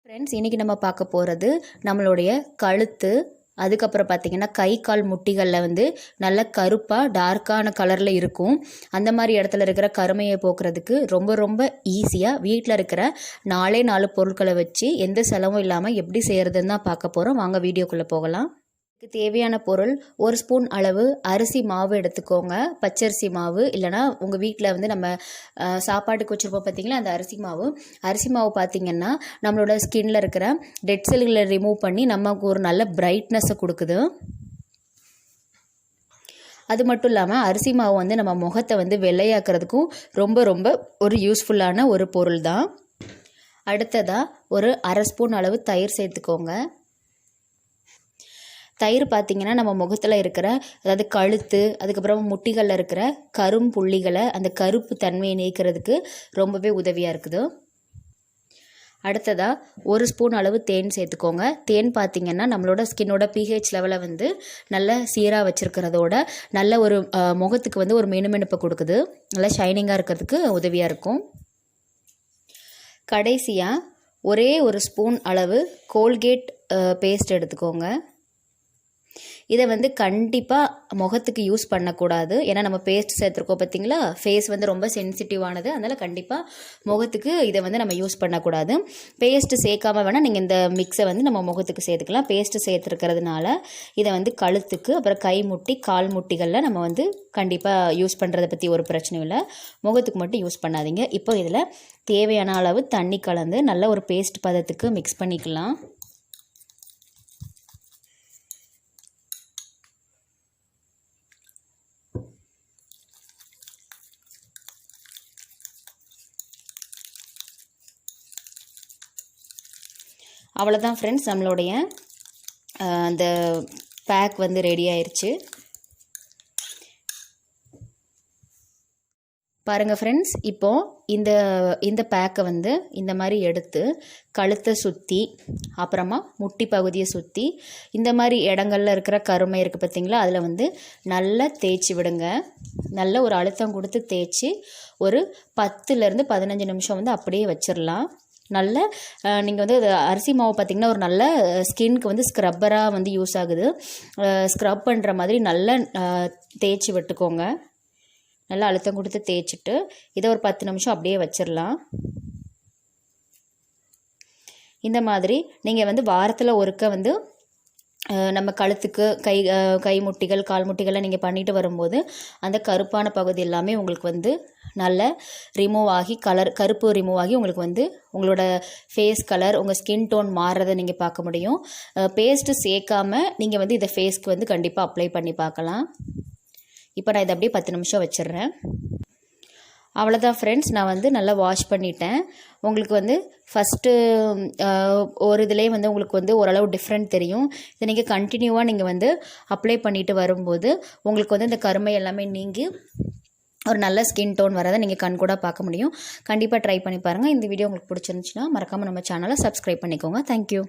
Friends, இன்றைக்கி நம்ம பார்க்க போகிறது நம்மளுடைய கழுத்து, அதுக்கப்புறம் பார்த்திங்கன்னா கை கால் முட்டிகளில் வந்து நல்ல கருப்பாக டார்க்கான கலரில் இருக்கும். அந்த மாதிரி இடத்துல இருக்கிற கருமையை போக்குறதுக்கு ரொம்ப ரொம்ப ஈஸியாக வீட்டில் இருக்கிற 4 பொருட்களை வச்சு எந்த செலவும் இல்லாமல் எப்படி செய்கிறதுன்னு தான் பார்க்க போகிறோம். வாங்க வீடியோக்குள்ளே போகலாம். இதுக்கு தேவையான பொருள், 1 ஸ்பூன் அளவு அரிசி மாவு எடுத்துக்கோங்க. பச்சரிசி மாவு, இல்லைனா உங்கள் வீட்டில் வந்து நம்ம சாப்பாட்டுக்கு வச்சுருப்போம் பார்த்திங்களா, அந்த அரிசி மாவு பார்த்திங்கன்னா நம்மளோட ஸ்கின்னில் இருக்கிற டெட் செல்களை ரிமூவ் பண்ணி நமக்கு ஒரு நல்ல பிரைட்னஸை கொடுக்குது. அது மட்டும் இல்லாமல் அரிசி மாவு வந்து நம்ம முகத்தை வந்து வெள்ளையாக்குறதுக்கும் ரொம்ப ரொம்ப ஒரு யூஸ்ஃபுல்லான ஒரு பொருள் தான். அடுத்ததாக ஒரு 1/2 ஸ்பூன் அளவு தயிர் சேர்த்துக்கோங்க. தயிர் பார்த்திங்கன்னா நம்ம முகத்தில் இருக்கிற, அதாவது கழுத்து, அதுக்கப்புறம் முட்டிகளில் இருக்கிற கரும்புள்ளிகளை, அந்த கருப்பு தன்மையை நீக்கிறதுக்கு ரொம்பவே உதவியாக இருக்குது. அடுத்ததாக 1 ஸ்பூன் அளவு தேன் சேர்த்துக்கோங்க. தேன் பார்த்திங்கன்னா நம்மளோட ஸ்கின்னோட pH லெவலை வந்து நல்ல சீராக வச்சுருக்கிறதோட நல்ல ஒரு முகத்துக்கு வந்து ஒரு மினுமினுப்பை கொடுக்குது. நல்லா ஷைனிங்காக இருக்கிறதுக்கு உதவியாக இருக்கும். கடைசியாக ஒரே 1 ஸ்பூன் அளவு கோல்கேட் பேஸ்ட் எடுத்துக்கோங்க. இதை வந்து கண்டிப்பாக முகத்துக்கு யூஸ் பண்ணக்கூடாது. ஏன்னா நம்ம பேஸ்ட் சேர்த்துருக்கோம் பார்த்திங்களா, ஃபேஸ் வந்து ரொம்ப சென்சிட்டிவானது. அதனால் கண்டிப்பாக முகத்துக்கு இதை வந்து நம்ம யூஸ் பண்ணக்கூடாது. பேஸ்ட்டு சேர்க்காம வேணால் நீங்கள் இந்த மிக்ஸை வந்து நம்ம முகத்துக்கு சேர்த்துக்கலாம். பேஸ்ட்டு சேர்த்துருக்கிறதுனால இதை வந்து கழுத்துக்கு, அப்புறம் கை முட்டி, கால் முட்டிகளில் நம்ம வந்து கண்டிப்பாக யூஸ் பண்ணுறதை பற்றி ஒரு பிரச்சனையும் இல்லை. முகத்துக்கு மட்டும் யூஸ் பண்ணாதீங்க. இப்போ இதில் தேவையான அளவு தண்ணி கலந்து நல்ல ஒரு பேஸ்ட் பதத்துக்கு மிக்ஸ் பண்ணிக்கலாம். அவ்வளோதான் ஃப்ரெண்ட்ஸ், நம்மளுடைய அந்த பேக் வந்து ரெடி ஆயிடுச்சு. பாருங்கள் ஃப்ரெண்ட்ஸ், இப்போது இந்த பேக்கை வந்து இந்த மாதிரி எடுத்து கழுத்தை சுற்றி, அப்புறமா முட்டி பகுதியை சுற்றி, இந்த மாதிரி இடங்கள்ல இருக்கிற கருமை இருக்குது பார்த்திங்களா, அதில் வந்து நல்லா தேய்ச்சி விடுங்க. நல்ல ஒரு அழுத்தம் கொடுத்து தேய்ச்சி ஒரு 10லேருந்து 15 நிமிஷம் வந்து அப்படியே வச்சிடலாம். நல்ல நீங்கள் வந்து அரிசி மாவு பார்த்திங்கன்னா ஒரு நல்ல ஸ்கின்க்கு வந்து ஸ்க்ரப்பராக வந்து யூஸ் ஆகுது. ஸ்க்ரப் பண்ணுற மாதிரி நல்லா தேய்ச்சி விட்டுக்கோங்க. நல்லா அழுத்தம் கொடுத்து தேய்ச்சிட்டு இதை ஒரு 10 நிமிஷம் அப்படியே வச்சிடலாம். இந்த மாதிரி நீங்கள் வந்து வாரத்தில் ஒருக்க வந்து நம்ம கழுத்துக்கு கை முட்டிகள், கால் முட்டிகளை நீங்கள் பண்ணிட்டு வரும்போது அந்த கருப்பான பகுதி எல்லாமே உங்களுக்கு வந்து நல்ல ரிமூவ் ஆகி, கருப்பு ரிமூவ் ஆகி உங்களுக்கு வந்து உங்களோட ஃபேஸ் கலர், உங்கள் ஸ்கின் டோன் மாறுறதை நீங்கள் பார்க்க முடியும். பேஸ்ட்டு சேர்க்காம நீங்கள் வந்து இதை ஃபேஸ்க்கு வந்து கண்டிப்பாக அப்ளை பண்ணி பார்க்கலாம். இப்போ நான் இதை அப்படியே 10 நிமிஷம் வச்சிடுறேன். அவ்வளோதான் ஃப்ரெண்ட்ஸ், நான் வந்து நல்லா வாஷ் பண்ணிட்டேன். உங்களுக்கு வந்து ஃபஸ்ட்டு ஒரு இதுலேயே வந்து உங்களுக்கு வந்து ஓரளவு டிஃப்ரெண்ட் தெரியும். இதை நீங்கள் கண்டினியூவாக நீங்கள் வந்து அப்ளை பண்ணிட்டு வரும்போது உங்களுக்கு வந்து இந்த கருமை எல்லாமே நீங்கி ஒரு நல்ல ஸ்கின் டோன் வரதை நீங்கள் கண்கூட பார்க்க முடியும். கண்டிப்பாக ட்ரை பண்ணி பாருங்கள். இந்த வீடியோ உங்களுக்கு பிடிச்சிருந்துச்சுன்னா மறக்காமல் நம்ம சேனலை சப்ஸ்கிரைப் பண்ணிக்கோங்க. தேங்க்யூ.